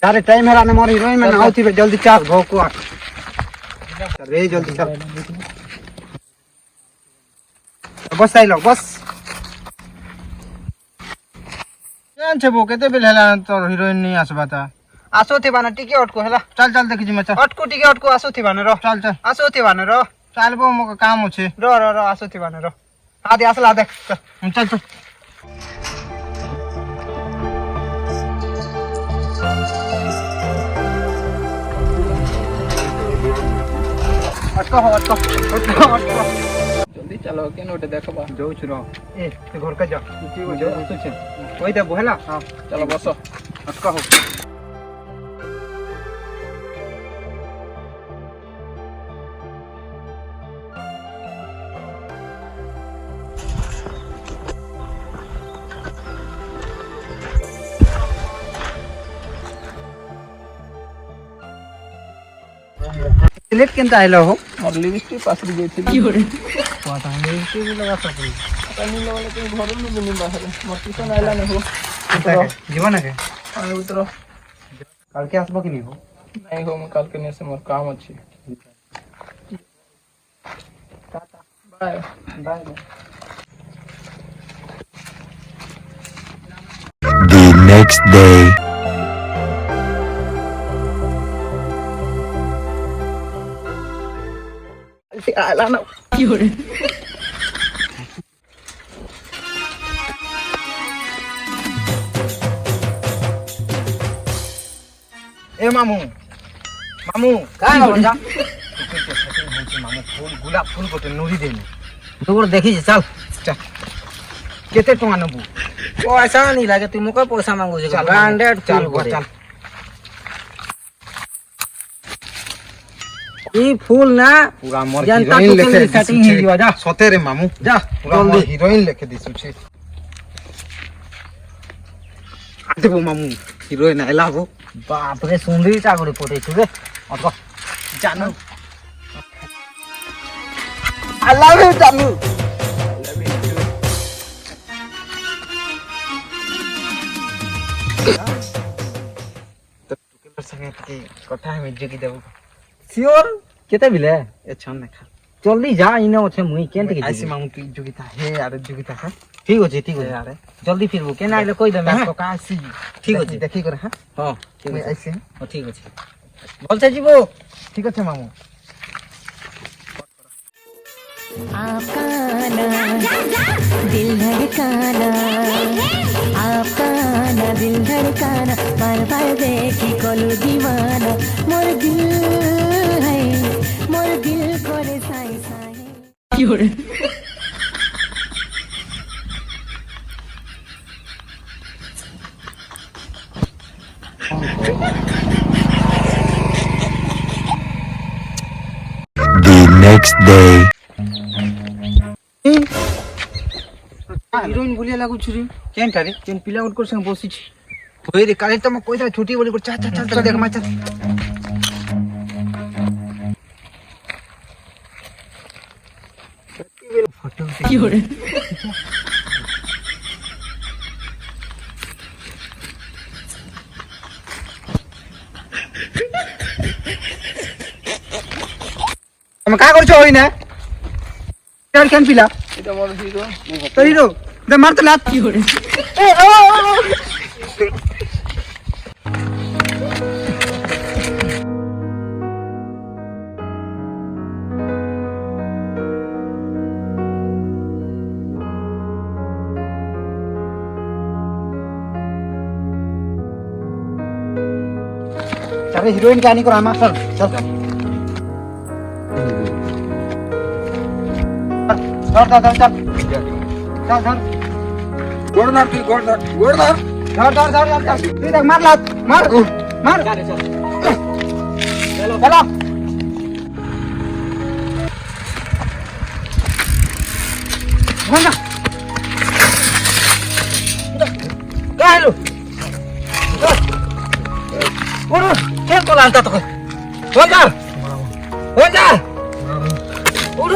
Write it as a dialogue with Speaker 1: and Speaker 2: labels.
Speaker 1: अरे टाइम है ना मोर हीरोइन में नाउ थी जल्दी चाल भो को रे जल्दी चल बस आई लो बस जान छे बो केते बेल हला तोर हीरोइन नहीं आसबाता आसो थी बाना टिके अटको हला चल चल देखि जिमा चल अटको टिके अटको आसो थी बाना रो चल चल आसो थी बाना रो चल बो मो काम छे रो रो रो आसो थी बाना रो आदे आसला देख चल चल अटको
Speaker 2: जल्दी चलो के नोट देखबा
Speaker 1: जाऊ छरो ए ते घर का जा तू जो तू छे ओइ दे बोहला हां
Speaker 2: चलो बसो
Speaker 1: अटको हो सिलेक्ट केनता आइलो हो
Speaker 2: मोर लिपस्टिक पासरी गई
Speaker 1: की हो रे पता नहीं लिपस्टिक लगा सकली
Speaker 2: पानी लेवल के घर में बिनी बाहर मोर ट्यूशन आइला न हो
Speaker 1: जीवन के
Speaker 2: आए उतरो
Speaker 1: कल के आसबो कि नहीं हो
Speaker 2: नहीं हो मैं कल के ने से मोर काम अछि tata bye bye
Speaker 3: The next day.
Speaker 2: आला ना
Speaker 1: की हो रे ए मामू मामू
Speaker 4: काय बाबा जा
Speaker 1: मामू फूल गुलाब फूल को नूरी देनी
Speaker 4: दूर देखी चल
Speaker 1: चल केते टका नबू
Speaker 4: पैसा नहीं लागे तू मुको पैसा मांगू जे ब्रांडेड
Speaker 1: चल
Speaker 4: फूल
Speaker 1: चल
Speaker 4: ई फूल ना
Speaker 1: पूरा मोर
Speaker 4: जनता
Speaker 1: हीरोइन
Speaker 4: को
Speaker 1: लेके
Speaker 4: सेटिंग ही दिवा जा
Speaker 1: सते रे मामू
Speaker 4: जा
Speaker 1: पूरा मोर हीरोइन लेके दिसु छे आते वो मामू हीरोइन आइला वो
Speaker 4: बाप रे सुंदरी टागरे पोटे छु रे अटको
Speaker 1: जानू
Speaker 4: आई लव यू जानू
Speaker 1: तो टुकेलर संगे की कथा है मिज की देबो
Speaker 4: सियोर केते बिले
Speaker 1: ए छन ना खा
Speaker 4: जल्दी जा इने ओछे मुई केनते के
Speaker 1: ऐसी मामू की जोगिता है यार जोगिता है
Speaker 4: ठीक होचे ठीक होचे
Speaker 1: यार
Speaker 4: जल्दी फिरबो केना आइले कोई दमे
Speaker 1: तो कासी
Speaker 4: ठीक होचे
Speaker 1: देखी कर हां
Speaker 4: हां ठीक
Speaker 1: मैं
Speaker 4: होचे
Speaker 1: ऐसे
Speaker 4: ठीक होचे बोलते जीवो
Speaker 1: ठीक है मामू
Speaker 5: आपका ना दिल धड़काना आपका ना दिल धड़काना बार बार देखी कोलू दीवाना मोर दिल है मोर दिल करे साई साई
Speaker 1: की हो रे
Speaker 3: The next day.
Speaker 1: हीरोइन बोलिया लागू छुरी केन तारे केन पिला उठ कर संग बसी छी होय रे काले त म कोइसा छुटी बोली कर चल चल चल देख मा चल फोटो की हो रे हम का कर छ होई ना चल केन पिला
Speaker 2: এটা মোর হিরো
Speaker 1: तो हीरो दे मार तो लात की हो रे ए ओ चल हीरोइन कहानी को रामा चल चल धर धर धर चल धर
Speaker 2: गोड़ धर तू गोड़ धर
Speaker 1: धर धर धर धर तू देख मार लात मार मार चलो चलो भगा क्या हेलो उड़ क्या को लांता तो हो जा उड़